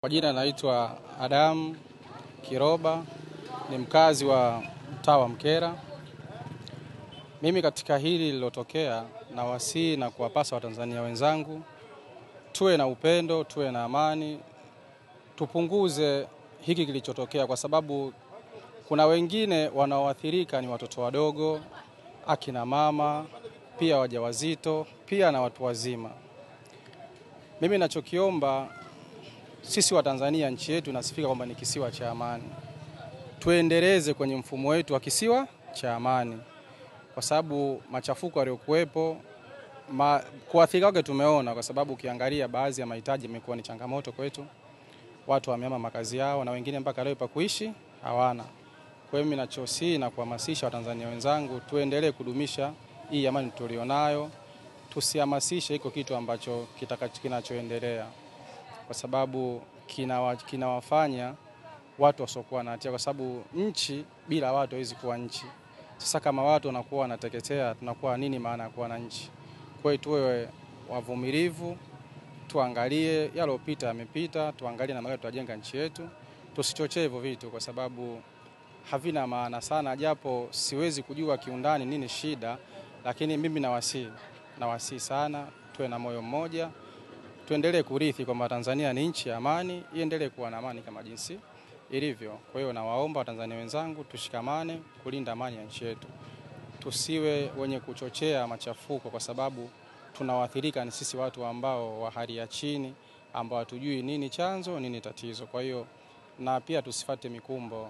Kwa jina naitwa Adam Kiroba, ni mkazi wa mtaa wa Mkera. Mimi katika hili lilotokea na wasii na kuwapasa Watanzania wenzangu, tuwe na upendo, tuwe na amani, tupunguze hiki kilichotokea kwa sababu kuna wengine wanaoathirika ni watoto wadogo, akina mama, pia wajawazito, pia na watu wazima. Mimi ninachokiomba, sisi wa Tanzania, nchi yetu inasifika kwamba ni kisiwa cha amani. Tuendeleze kwenye mfumo wetu wa kisiwa cha amani. Kwa sababu machafuko yaliyokuwepo, kuathirika kwake tumeona, kwa sababu ukiangalia baadhi ya mahitaji yamekuwa ni changamoto kwetu. Watu wamehama makazi yao na wengine mpaka leo pa kuishi hawana. Kwa hiyo mimi ninachosii na kuhamasisha Watanzania wenzangu, tuendelee kudumisha hii amani tulionayo. Tusihamasishe hiko kitu ambacho kinachoendelea, kwa sababu kinawafanya watu wasiokuwa na hatia, kwa sababu nchi bila watu haiwezi kuwa nchi. Sasa kama watu wanakuwa wanateketea, tunakuwa nini maana ya kuwa na nchi? Kwa hiyo tuwe wavumilivu, tuangalie yaliyopita yamepita, tuangalie na magari tutajenga nchi yetu. Tusichochee hivyo vitu kwa sababu havina maana sana, japo siwezi kujua kiundani nini shida, lakini mimi nawasihi sana tuwe na moyo mmoja. Tuendelee kurithi kwamba Tanzania ni nchi ya amani, iendelee kuwa na amani kama jinsi ilivyo. Kwa hiyo nawaomba Watanzania wenzangu tushikamane kulinda amani ya nchi yetu. Tusiwe wenye kuchochea machafuko, kwa sababu tunawaathirika ni sisi watu ambao wa hali ya chini, ambao hatujui nini chanzo, nini tatizo. Kwa hiyo na pia tusifuate mikumbo.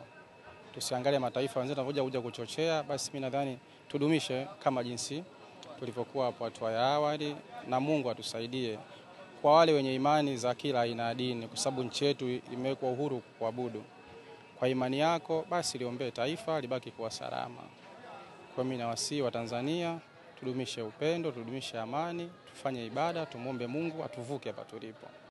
Tusiangalie mataifa wenzetu wanakuja kuchochea, basi mimi nadhani tudumishe kama jinsi tulivyokuwa hapo hatua ya awali, na Mungu atusaidie kwa wale wenye imani za kila aina ya dini, kwa sababu nchi yetu imewekwa uhuru kuabudu. Kwa imani yako basi liombee taifa libaki kuwa salama. Kwa mimi nawasihi wa Tanzania, tudumishe upendo, tudumishe amani, tufanye ibada, tumuombe Mungu atuvuke hapa tulipo.